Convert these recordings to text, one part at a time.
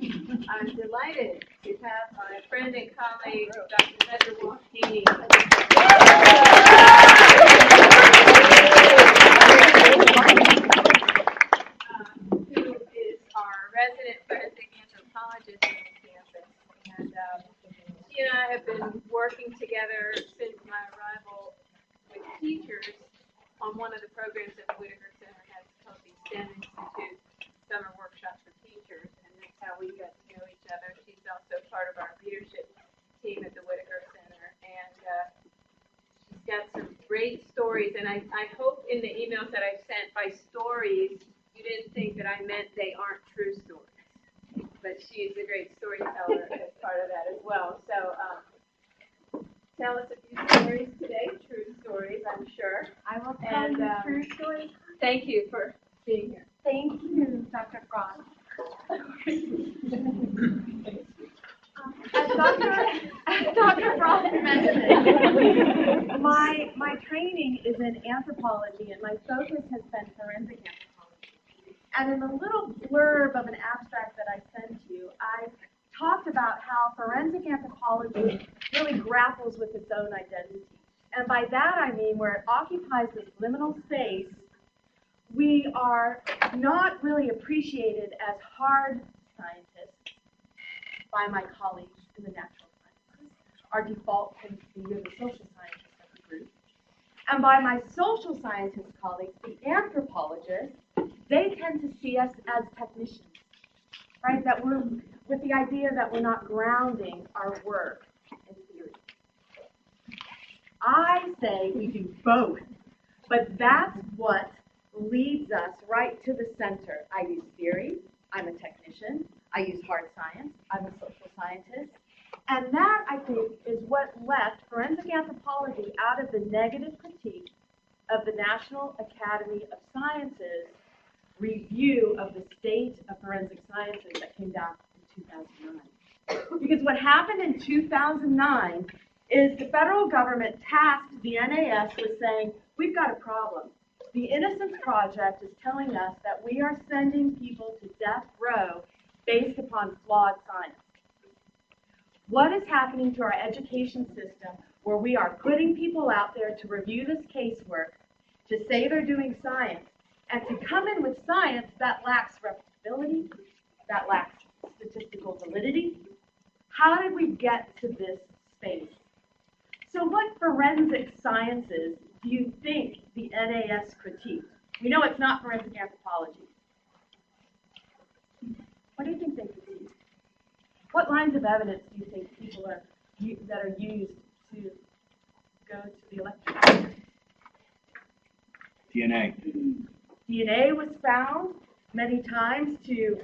I'm delighted to have my friend and colleague, Dr. Walsh-Haney, who is our resident forensic anthropologist on campus. And she and I have been working together since my arrival with teachers on one of the programs that the Whitaker Center has called the STEM Institute Summer Workshop for Teachers, and that's how we got to know each other. She's also part of our leadership team at the Whitaker Center, and she's got some great stories, and I hope in the emails that I've sent by stories, you didn't think that I meant they aren't true stories, but she's a great storyteller as part of that as well. So tell us a few stories today, true stories, I'm sure. I will tell you true stories. Thank you for being here. Thank you, Dr. Frost. As Dr. Frost mentioned, my training is in anthropology, and my focus has been forensic anthropology. And in the little blurb of an abstract that I sent you, I talked about how forensic anthropology really grapples with its own identity. And by that I mean where it occupies this liminal space, we are not really appreciated as hard scientists by my colleagues in the natural sciences. Our default tends to be the social scientists of the group. And by my social scientist colleagues, the anthropologists, they tend to see us as technicians, right? That we're with the idea that we're not grounding our work in theory. I say we do both, but that's what leads us right to the center. I use theory, I'm a technician, I use hard science, I'm a social scientist, and that, I think, is what left forensic anthropology out of the negative critique of the National Academy of Sciences review of the state of forensic sciences that came down in 2009. Because what happened in 2009 is the federal government tasked the NAS with saying, we've got a problem. The Innocence Project is telling us that we are sending people to death row based upon flawed science. What is happening to our education system where we are putting people out there to review this casework, to say they're doing science, and to come in with science that lacks reputability, that lacks statistical validity? How did we get to this space? So what forensic sciences do you think the NAS critiqued? We know it's not forensic anthropology. What do you think they critiqued? What lines of evidence do you think people that are used to go to the election? DNA. DNA was found many times to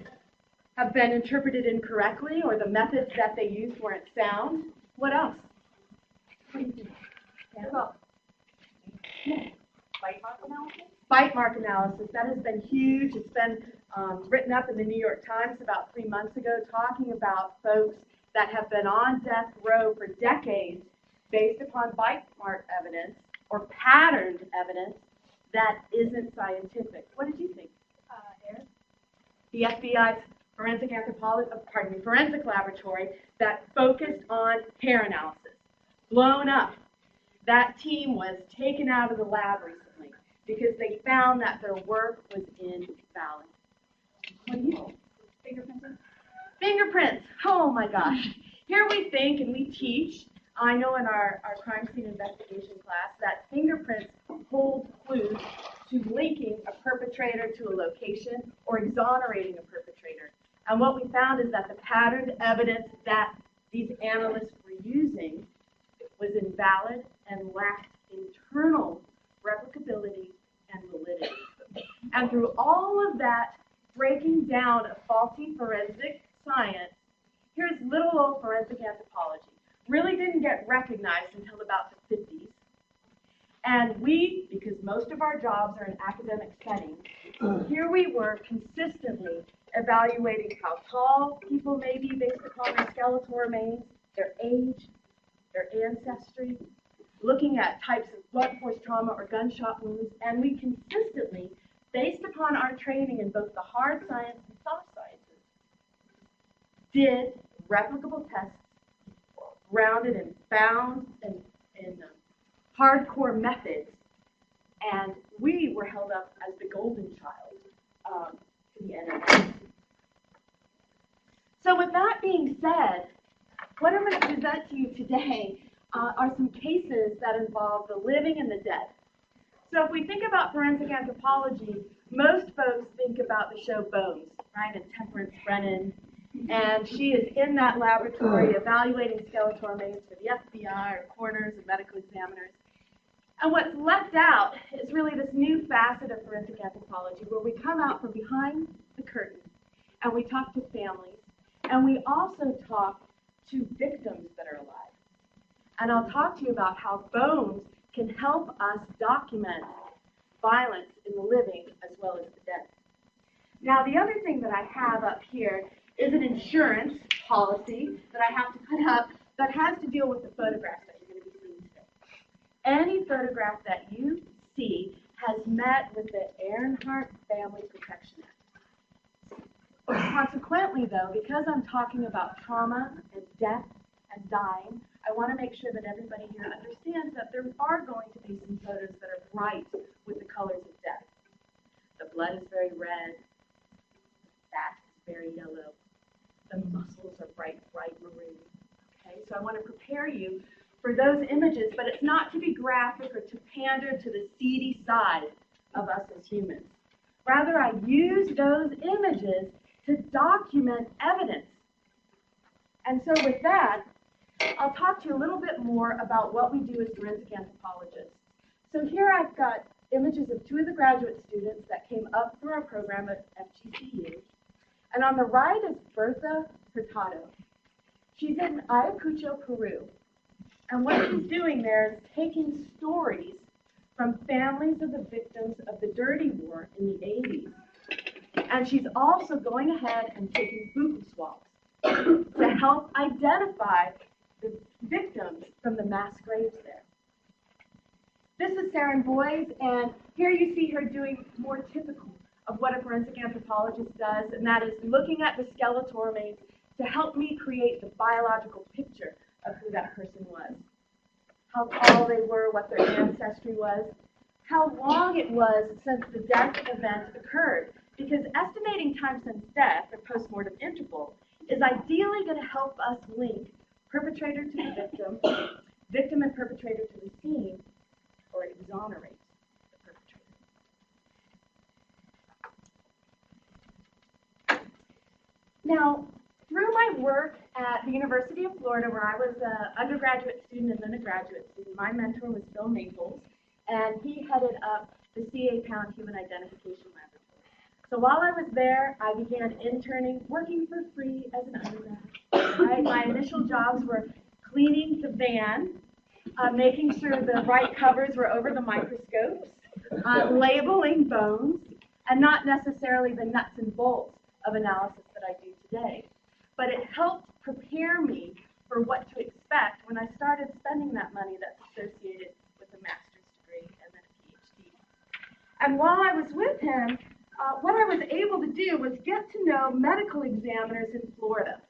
have been interpreted incorrectly, or the methods that they used weren't sound. What else? What do you think? Yeah. Bite mark analysis? Bite mark analysis, that has been huge. It's been written up in the New York Times about 3 months ago, talking about folks that have been on death row for decades based upon bite mark evidence or patterned evidence that isn't scientific. What did you think? Eric? The FBI's forensic laboratory that focused on hair analysis. Blown up. That team was taken out of the lab recently because they found that their work was invalid. What do you think? Fingerprints? Fingerprints! Oh my gosh. Here we think and we teach, I know in our crime scene investigation class, that fingerprints hold clues to linking a perpetrator to a location or exonerating a perpetrator. And what we found is that the patterned evidence that these analysts were using was invalid and lacked internal replicability and validity. And through all of that breaking down of faulty forensic science, here's little old forensic anthropology. Really didn't get recognized until about the 50s. And we, because most of our jobs are in academic settings, here we were consistently evaluating how tall people may be based upon their skeletal remains, their age, their ancestry, looking at types of blunt force trauma or gunshot wounds, and we consistently, based upon our training in both the hard science and soft sciences, did replicable tests grounded in hardcore methods, and we were held up as the golden child to the NSA. So with that being said, what I'm going to present to you today are some cases that involve the living and the dead. So if we think about forensic anthropology, most folks think about the show Bones, right, and Temperance Brennan, and she is in that laboratory evaluating skeletal remains for the FBI or coroners and medical examiners. And what's left out is really this new facet of forensic anthropology where we come out from behind the curtain and we talk to families, and we also talk to victims that are alive. And I'll talk to you about how bones can help us document violence in the living as well as the dead. Now, the other thing that I have up here is an insurance policy that I have to put up that has to deal with the photographs that you're going to be seeing today. Any photograph that you see has met with the Earnhardt Family Protection Act. Consequently, though, because I'm talking about trauma and death and dying, I want to make sure that everybody here understands that there are going to be some photos that are bright with the colors of death. The blood is very red, the fat is very yellow, the muscles are bright maroon. Okay, so I want to prepare you for those images, but it's not to be graphic or to pander to the seedy side of us as humans. Rather, I use those images to document evidence. And so with that, I'll talk to you a little bit more about what we do as forensic anthropologists. So here I've got images of two of the graduate students that came up through our program at FGCU. And on the right is Bertha Hurtado. She's in Ayacucho, Peru. And what she's doing there is taking stories from families of the victims of the dirty war in the 80s. And she's also going ahead and taking buccal swabs to help identify the victims from the mass graves there. This is Saren Boys, and here you see her doing more typical of what a forensic anthropologist does, and that is looking at the skeletal remains to help me create the biological picture of who that person was. How tall they were, what their ancestry was, how long it was since the death event occurred, because estimating time since death, or postmortem interval, is ideally going to help us link perpetrator to the victim, victim and perpetrator to the scene, or exonerate the perpetrator. Now, through my work at the University of Florida, where I was an undergraduate student and then a graduate student, my mentor was Phil Maples, and he headed up the CA Pound Human Identification Laboratory. So while I was there, I began interning, working for free as an undergrad. Right? My initial jobs were cleaning the van, making sure the right covers were over the microscopes, labeling bones, and not necessarily the nuts and bolts of analysis that I do today. But it helped prepare me for what to expect when I started spending that money that's associated with a master's degree and then a PhD. And while I was with him, what I was able to do was get to know medical examiners in Florida.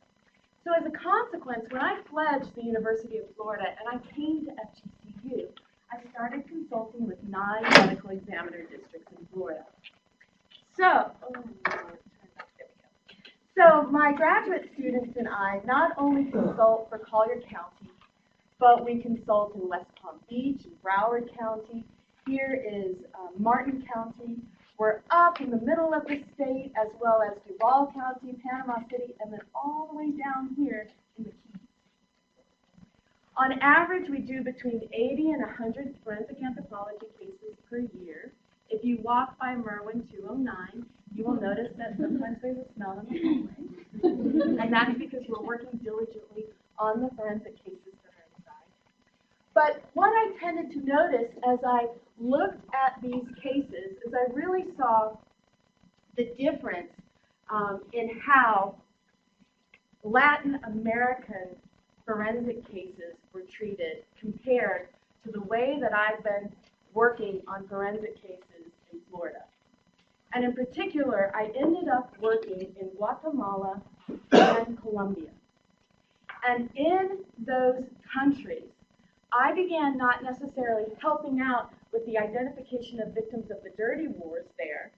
So as a consequence, when I pledged the University of Florida and I came to FGCU, I started consulting with 9 medical examiner districts in Florida. So, So my graduate students and I not only consult for Collier County, but we consult in West Palm Beach, Broward County. Here is Martin County. We're up in the middle of the state, as well as Duval County, Panama City, and then all the way down here in the Keys. On average, we do between 80 and 100 forensic anthropology cases per year. If you walk by Merwin 209, you will notice that sometimes there's a smell in the hallway. And that's because we're working diligently on the forensic cases that are inside. But what I tended to notice as I looked at these cases is I really saw the difference in how Latin American forensic cases were treated compared to the way that I've been working on forensic cases in Florida. And in particular, I ended up working in Guatemala, and Colombia. And in those countries, I began not necessarily helping out with the identification of victims of the dirty wars there,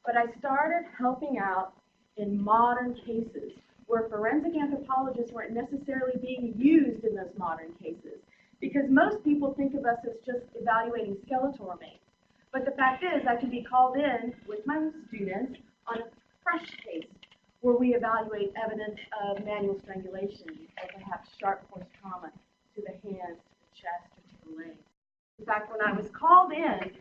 but I started helping out in modern cases where forensic anthropologists weren't necessarily being used in those modern cases, because most people think of us as just evaluating skeletal remains. But the fact is, I can be called in with my students on a fresh case where we evaluate evidence of manual strangulation or perhaps sharp force trauma to the hands, to the chest, or to the legs. In fact, when I was called in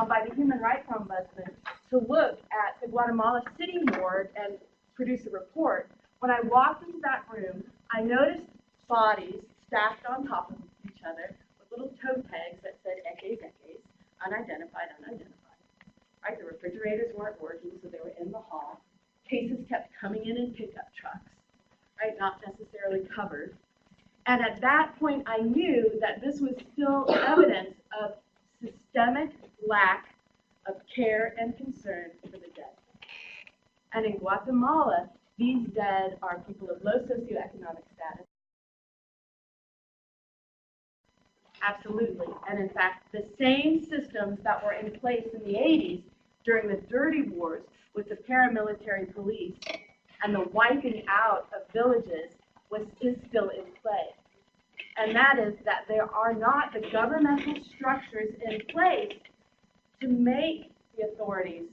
by the Human Rights Ombudsman to look at the Guatemala City morgue and produce a report, when I walked into that room, I noticed bodies stacked on top of each other with little toe tags that said Ekes, Ekes, unidentified, unidentified. Right? The refrigerators weren't working, so they were in the hall. Cases kept coming in pickup trucks, right? Not necessarily covered. And at that point, I knew that this was still evidence of systemic lack of care and concern for the dead. And in Guatemala, these dead are people of low socioeconomic status. Absolutely. And in fact, the same systems that were in place in the 80s during the dirty wars with the paramilitary police and the wiping out of villages is still in play. And that is that there are not the governmental structures in place to make the authorities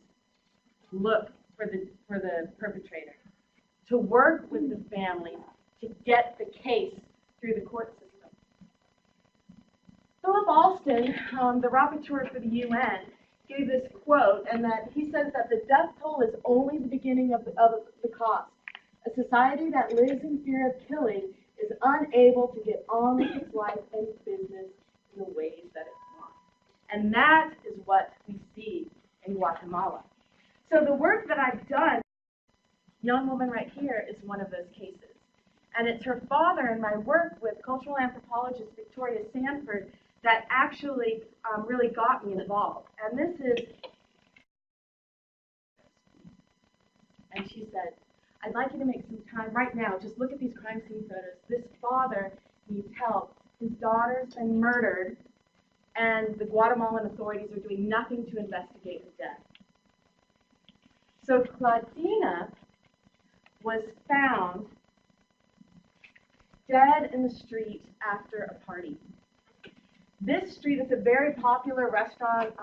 look for the perpetrator, to work with the family to get the case through the court system. Philip Alston, the rapporteur for the UN, gave this quote, and that he says that the death toll is only the beginning of the cost. A society that lives in fear of killing is unable to get on with its life and business in the ways that it wants. And that is what we see in Guatemala. So the work that I've done, young woman right here is one of those cases. And it's her father and my work with cultural anthropologist Victoria Sanford that actually really got me involved. And this is, and she said, I'd like you to make some time right now, just look at these crime scene photos. This father needs help. His daughter's been murdered, and the Guatemalan authorities are doing nothing to investigate his death. So Claudina was found dead in the street after a party. This street is a very popular restaurant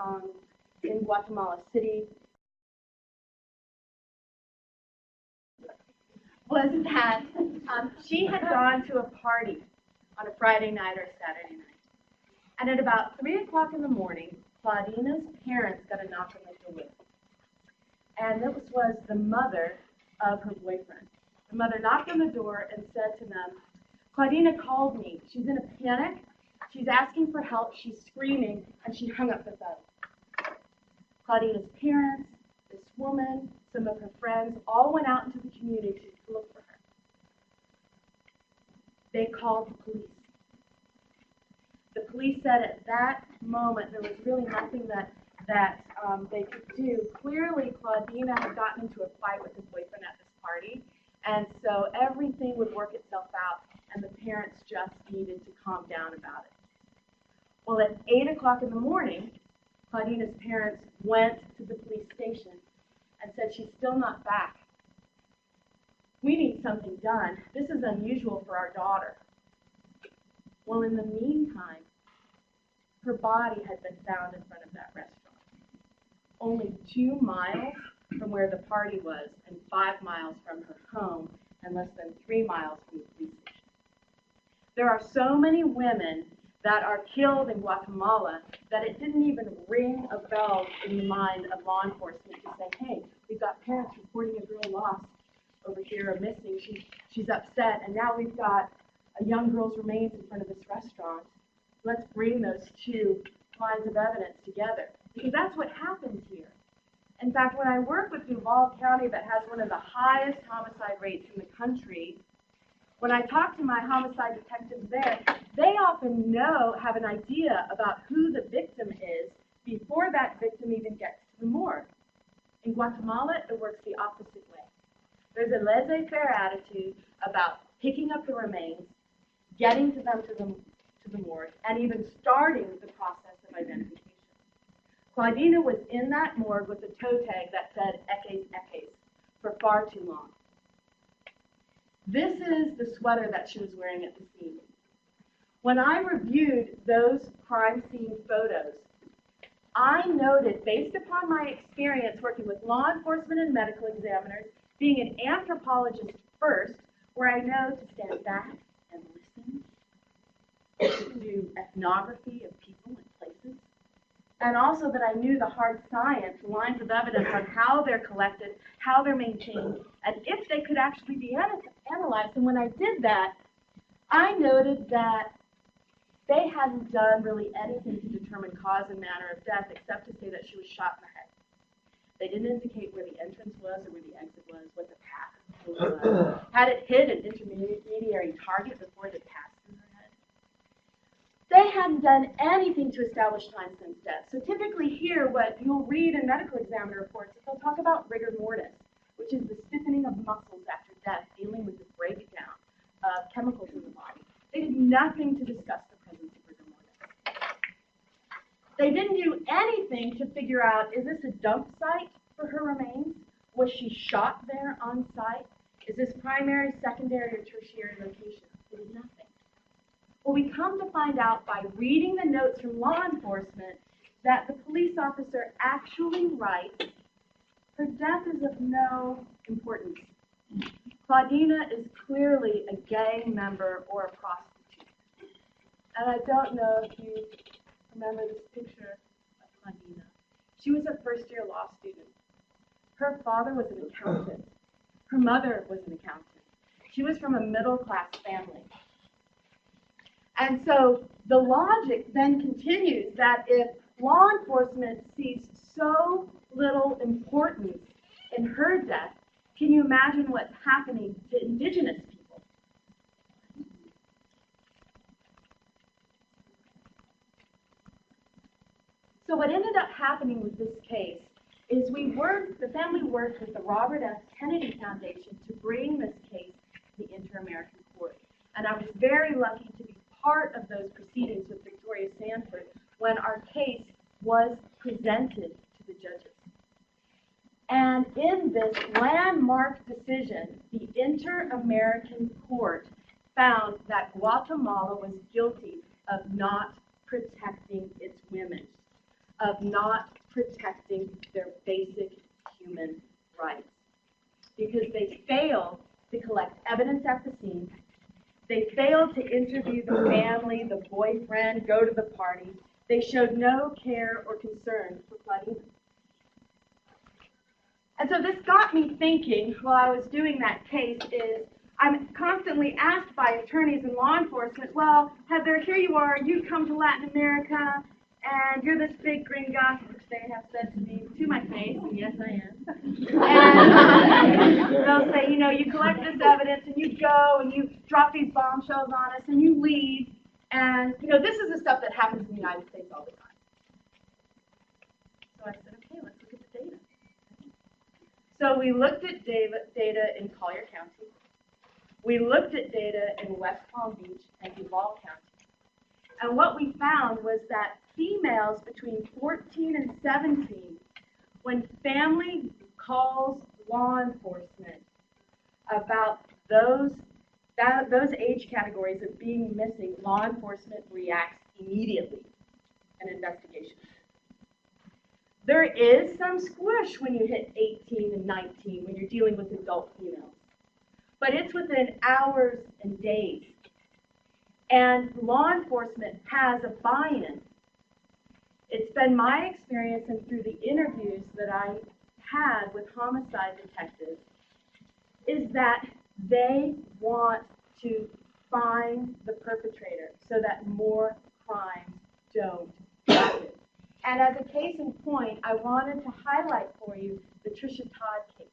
in Guatemala City. Was that she had gone to a party on a Friday night or a Saturday night. And at about 3 o'clock in the morning, Claudina's parents got a knock on the door. And this was the mother of her boyfriend. The mother knocked on the door and said to them, Claudina called me. She's in a panic. She's asking for help. She's screaming, and she hung up the phone. Claudina's parents, this woman, some of her friends, all went out into the community to look for her. They called the police. The police said at that moment there was really nothing that they could do. Clearly, Claudina had gotten into a fight with her boyfriend at this party, and so everything would work itself out, and the parents just needed to calm down about it. Well, at 8 o'clock in the morning, Claudina's parents went to the police station and said, she's still not back. We need something done. This is unusual for our daughter. Well, in the meantime, her body had been found in front of that restaurant, only 2 miles from where the party was and 5 miles from her home and less than 3 miles from the police station. There are so many women that are killed in Guatemala that it didn't even ring a bell in the mind of law enforcement to say, hey, we've got parents reporting a girl lost over here or missing. She's upset, and now we've got a young girl's remains in front of this restaurant. Let's bring those 2 lines of evidence together, because that's what happens here. In fact, when I work with Duval County that has one of the highest homicide rates in the country, when I talk to my homicide detectives there, they often have an idea about who the victim is before that victim even gets to the morgue. In Guatemala, it works the opposite way. There's a laissez-faire attitude about picking up the remains, getting to them to the morgue, and even starting the process of identification. Claudina was in that morgue with a toe tag that said Ekes Ekes for far too long. This is the sweater that she was wearing at the scene. When I reviewed those crime scene photos, I noted, based upon my experience working with law enforcement and medical examiners, being an anthropologist first, where I know to stand back and listen, to do ethnography of people and places, and also that I knew the hard science, lines of evidence on how they're collected, how they're maintained, and if they could actually be analyzed. And when I did that, I noted that they hadn't done really anything to determine cause and manner of death except to say that she was shot in the head. They didn't indicate where the entrance was or where the exit was, what the path was. Had it hit an intermediary target before it passed through her head? They hadn't done anything to establish time since death. So typically here, what you'll read in medical examiner reports is they'll talk about rigor mortis, which is the stiffening of muscles after death, dealing with the breakdown of chemicals in the body. They did nothing to discuss the presence of rigor mortis. They didn't do anything to figure out, is this a dump site for her remains? Was she shot there on site? Is this primary, secondary, or tertiary location? They did nothing. Well, we come to find out by reading the notes from law enforcement that the police officer actually writes, her death is of no importance. Claudina is clearly a gang member or a prostitute. And I don't know if you remember this picture of Claudina. She was a first-year law student. Her father was an accountant. Her mother was an accountant. She was from a middle-class family. And so the logic then continues that if law enforcement sees so little importance in her death, can you imagine what's happening to indigenous people? So what ended up happening with this case is the family worked with the Robert F. Kennedy Foundation to bring this case to the Inter-American Court. And I was very lucky to be part of those proceedings with Victoria Sanford when our case was presented to the judges. And in this landmark decision, the Inter-American Court found that Guatemala was guilty of not protecting its women, of not protecting their basic human rights, because they failed to collect evidence at the scene. They failed to interview the family, the boyfriend, go to the party. They showed no care or concern for Claudina. And so this got me thinking while I was doing that case is, I'm constantly asked by attorneys and law enforcement, well, Heather, here you are, you come to Latin America, and you're this big gringa, which they have said to me to my face, and yes, I am. And they'll say, you know, you collect this evidence, and you go, and you drop these bombshells on us, and you leave. And, you know, this is the stuff that happens in the United States all the time. So I said, okay, let's look at the data. So we looked at data in Collier County. We looked at data in West Palm Beach and Duval County. And what we found was that females between 14 and 17, when family calls law enforcement about those age categories of being missing, law enforcement reacts immediately, an investigation. There is some squish when you hit 18 and 19 when you're dealing with adult females, but it's within hours and days. And law enforcement has a buy-in. It's been my experience and through the interviews that I had with homicide detectives is that they want to find the perpetrator so that more crimes don't happen. And as a case in point, I wanted to highlight for you the Tricia Todd case.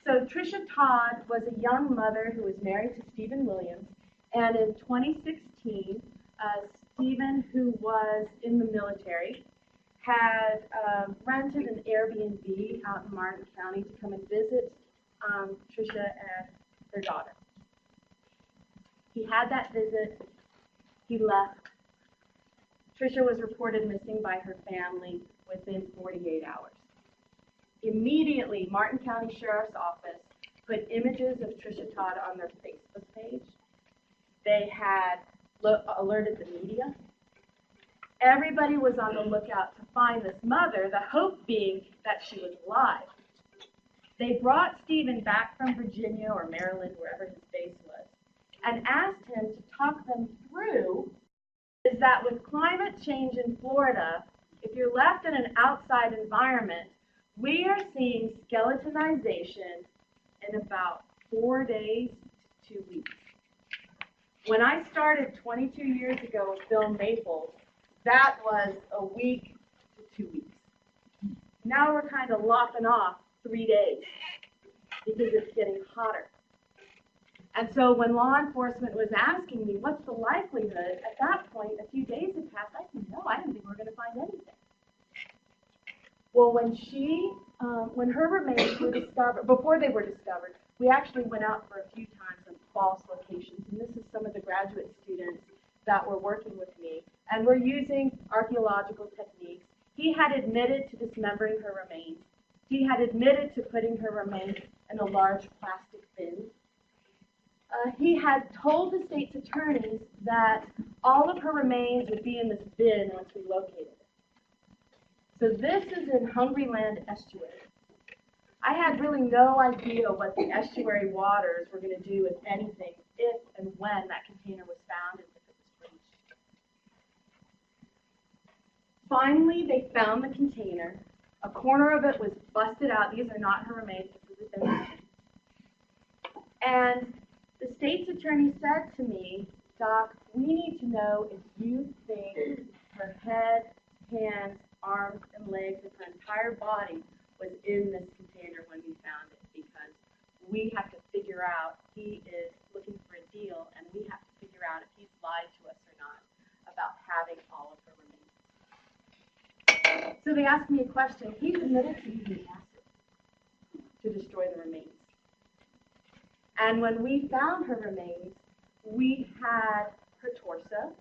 So Tricia Todd was a young mother who was married to Stephen Williams. And in 2016, Stephen, who was in the military, had rented an Airbnb out in Martin County to come and visit Tricia and their daughter. He had that visit. He left. Tricia was reported missing by her family within 48 hours. Immediately, Martin County Sheriff's Office put images of Tricia Todd on their Facebook page. They had alerted the media. Everybody was on the lookout to find this mother, the hope being that she was alive. They brought Stephen back from Virginia or Maryland, wherever his base was, and asked him to talk them through is that with climate change in Florida, if you're left in an outside environment, we are seeing skeletonization in about 4 days to 2 weeks. When I started 22 years ago with Bill Maples, that was a week to 2 weeks. Now we're kind of lopping off 3 days because it's getting hotter. And so when law enforcement was asking me, what's the likelihood, at that point, a few days had passed, I said, no, I didn't think we were going to find anything. Well, when her remains were discovered, before they were discovered, we actually went out for a few times on false locations, and this is some of the graduate students that were working with me, and we're using archaeological techniques. He had admitted to dismembering her remains. He had admitted to putting her remains in a large plastic bin. He had told the state's attorneys that all of her remains would be in this bin once we located it. So this is in Hungryland Estuary. I had really no idea what the estuary waters were going to do, if anything, if and when that container was found and if it was breached. Finally, they found the container. A corner of it was busted out. These are not her remains, this is a donation. And the state's attorney said to me, Doc, we need to know if you think her head, hands, arms, and legs, and her entire body was in this container when we found it, because we have to figure out, he is looking for a deal, and we have to figure out if he's lied to us or not about having all of her remains. So they asked me a question. He's admitted to using acid to destroy the remains. And when we found her remains, we had her torso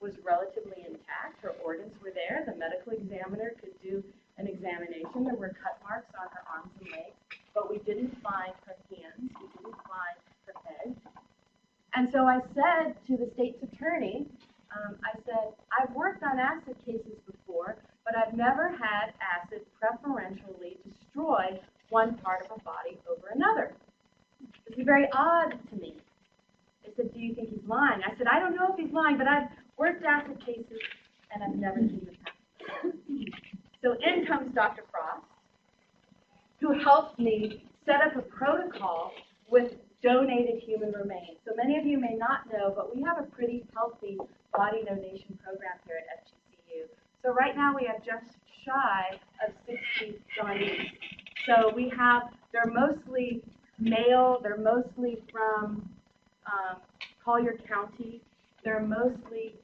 was relatively intact. Her organs were there. The medical examiner could do an examination. There were cut marks on her arms and legs, but we didn't find her hands. We didn't find her head. And so I said to the state's attorney, I said, I've worked on acid cases before, but I've never had acid preferentially destroy one part of a body over another. It's very odd to me. They said, do you think he's lying? I said, I don't know if he's lying, but I've worked acid cases, and I've never seen this happen. So in comes Dr. Frost, who helped me set up a protocol with donated human remains. So many of you may not know, but we have a pretty healthy body donation program here at FGCU. So right now we have just shy of 60 donees. So we have, they're mostly male, they're mostly from Collier County, they're mostly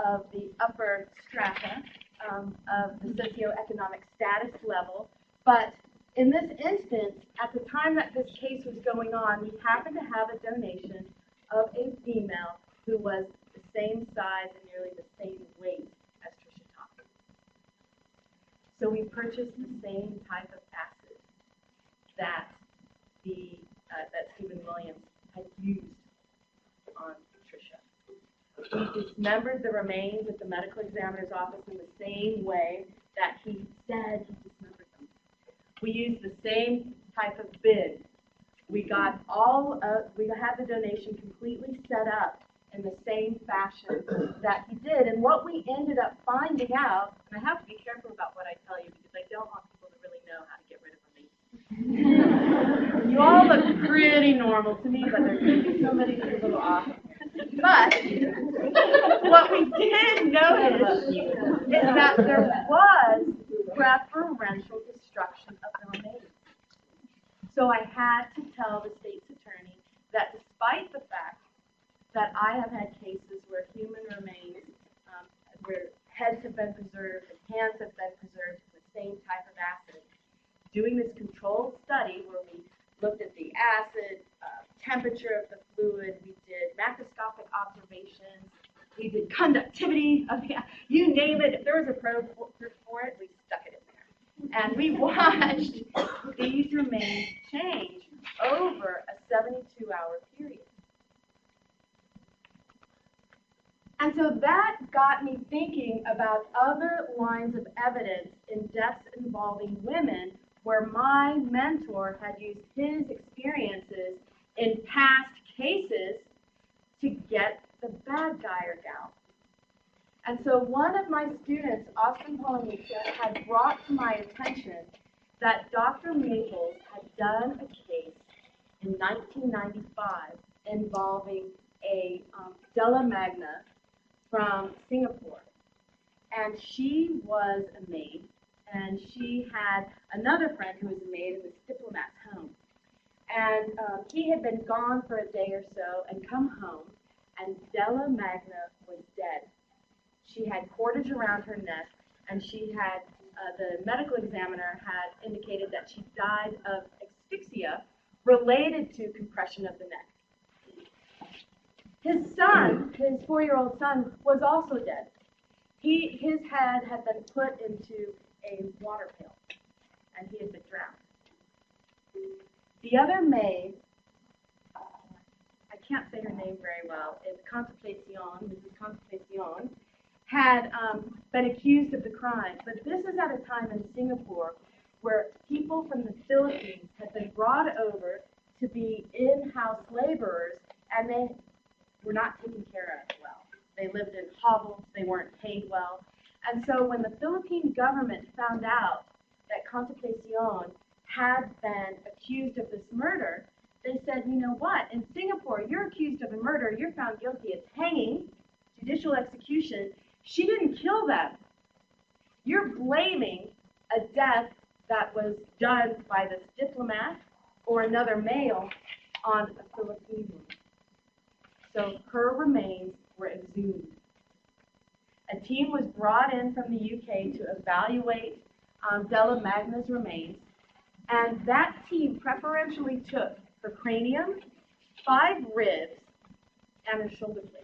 of the upper strata of the socioeconomic status level. But in this instance, at the time that this case was going on, we happened to have a donation of a female who was the same size and nearly the same weight as Tricia Todd. So we purchased the same type of acid that that Stephen Williams had used on Tricia. We dismembered the remains at the medical examiner's office in the same way that he said he dismembered them. We used the same type of bin. We had the donation completely set up in the same fashion that he did. And what we ended up finding out, and I have to be careful about what I tell you because I don't want people to really know how to get rid of remains. You all look pretty normal to me, but there's going to be somebody who's a little off. But what we did notice is that there was preferential destruction of the remains. So I had to tell the state's attorney that despite the fact that I have had cases where human remains, where heads have been preserved and hands have been preserved in the same type of acid, doing this controlled study where we looked at the acid, temperature of the fluid. We did macroscopic observations. We did conductivity of the, you name it. If there was a probe for it, we stuck it in there. And we watched these remains change over a 72-hour period. And so that got me thinking about other lines of evidence in deaths involving women where my mentor had used his experiences in past cases to get the bad guy or gal. And so one of my students, Austin Polynesia, had brought to my attention that Dr. Maples had done a case in 1995 involving a Della Magna from Singapore. And she was a maid, and she had another friend who was a maid in this diplomat's home. And he had been gone for a day or so and come home, and Della Magna was dead. She had cordage around her neck, and she had, the medical examiner had indicated that she died of asphyxia related to compression of the neck. His son, his 4-year-old son, was also dead. His head had been put into a water pail, and he had been drowned. The other maid, I can't say her name very well, is Contemplacion, Mrs. Contemplacion, had been accused of the crime. But this is at a time in Singapore where people from the Philippines had been brought over to be in-house laborers, and they were not taken care of well. They lived in hovels, they weren't paid well. And so when the Philippine government found out that Contemplacion had been accused of this murder, they said, you know what, in Singapore, you're accused of a murder, you're found guilty, it's hanging, judicial execution. She didn't kill them. You're blaming a death that was done by this diplomat or another male on a Filipino woman. So her remains were exhumed. A team was brought in from the UK to evaluate Della Magna's remains, and that team preferentially took her cranium, 5 ribs, and her shoulder blades.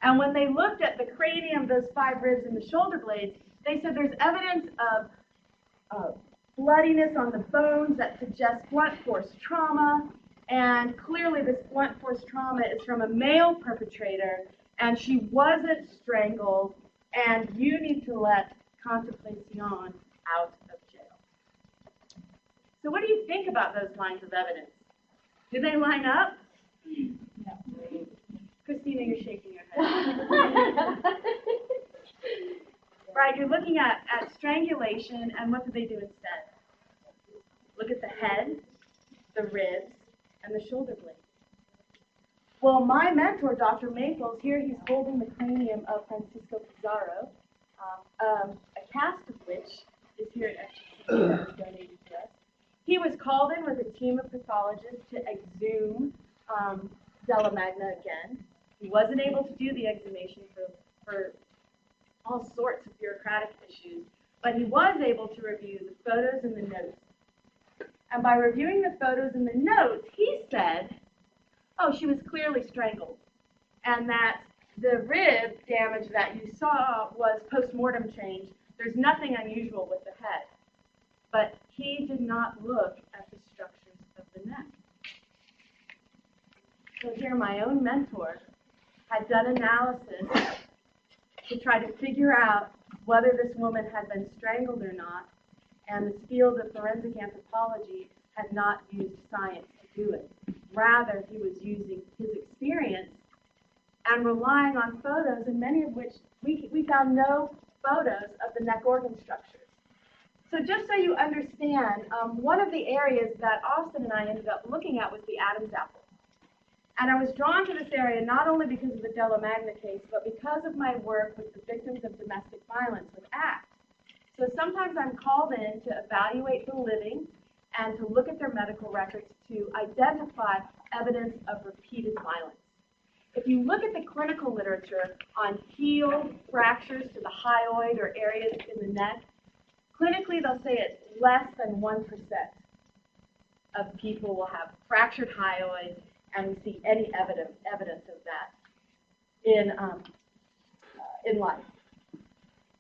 And when they looked at the cranium, those 5 ribs, and the shoulder blades, they said there's evidence of bloodiness on the bones that suggests blunt force trauma, and clearly this blunt force trauma is from a male perpetrator, and she wasn't strangled, and you need to let Contemplacion out of jail. So what do you think about those lines of evidence? Do they line up? No. Christina, you're shaking your head. Right, you're looking at strangulation, and what do they do instead? Look at the head, the ribs, and the shoulder blades. Well, my mentor, Dr. Maples, here he's holding the cranium of Francisco Pizarro, a cast of which is here at FGC that was donated to us. He was called in with a team of pathologists to exhume Della Magna again. He wasn't able to do the exhumation for all sorts of bureaucratic issues, but he was able to review the photos and the notes. And by reviewing the photos and the notes, he said, oh, she was clearly strangled, and that the rib damage that you saw was post-mortem change. There's nothing unusual with the head. But he did not look at the structures of the neck. So here my own mentor had done analysis to try to figure out whether this woman had been strangled or not, and the field of forensic anthropology had not used science to do it. Rather, he was using his experience and relying on photos, and many of which we found no photos of the neck organ structures. So just so you understand, one of the areas that Austin and I ended up looking at was the Adam's apple. And I was drawn to this area not only because of the Della Magna case, but because of my work with the victims of domestic violence with ACT. So sometimes I'm called in to evaluate the living and to look at their medical records to identify evidence of repeated violence. If you look at the clinical literature on healed fractures to the hyoid or areas in the neck, clinically they'll say it's less than 1%. of people will have fractured hyoids, and we see any evidence of that in life.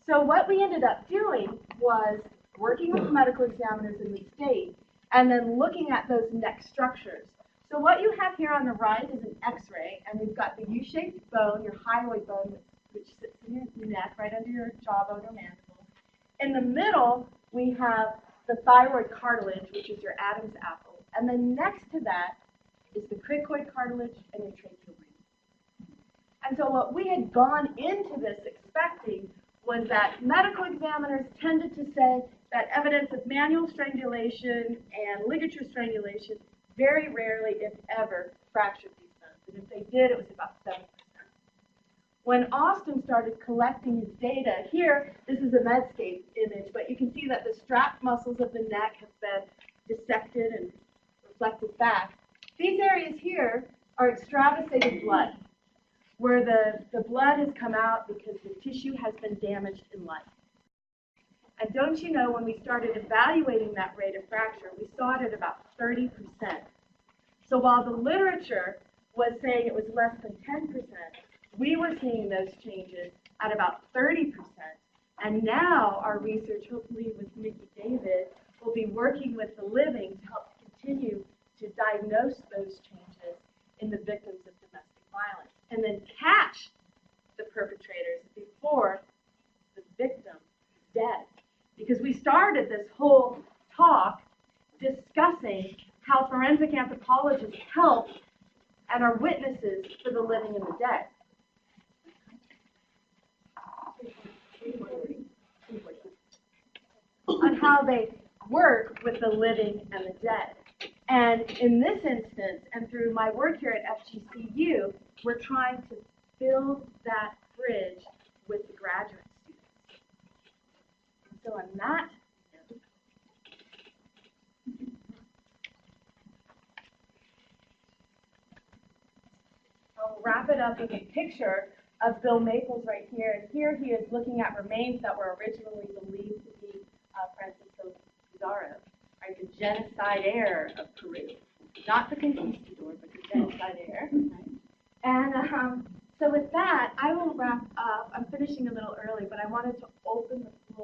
So what we ended up doing was working with medical examiners in the state and then looking at those neck structures. So what you have here on the right is an x-ray, and we've got the U-shaped bone, your hyoid bone, which sits in your neck, right under your jawbone or mandible. In the middle, we have the thyroid cartilage, which is your Adam's apple. And then next to that is the cricoid cartilage and your tracheal ring. And so what we had gone into this expecting was that medical examiners tended to say that evidence of manual strangulation and ligature strangulation very rarely, if ever, fractured these bones. And if they did, it was about 7%. When Austin started collecting his data, here, this is a Medscape image, but you can see that the strap muscles of the neck have been dissected and reflected back. These areas here are extravasated blood, where the blood has come out because the tissue has been damaged in life. And don't you know, when we started evaluating that rate of fracture, we saw it at about 30%. So while the literature was saying it was less than 10%, we were seeing those changes at about 30%. And now our research, hopefully with Mickey David, will be working with the living to help continue to diagnose those changes in the victims of domestic violence and then catch the perpetrators before the victim is dead. Because we started this whole talk discussing how forensic anthropologists help and are witnesses for the living and the dead. On how they work with the living and the dead. And in this instance, and through my work here at FGCU, we're trying to build that bridge with the graduate students. So on that note, I'll wrap it up with a picture of Bill Maples right here. And here he is looking at remains that were originally believed to be Francisco Pizarro, right, the genocide heir of Peru. Not the conquistador, but the genocide heir. Right? And so with that, I will wrap up. I'm finishing a little early, but I wanted to open the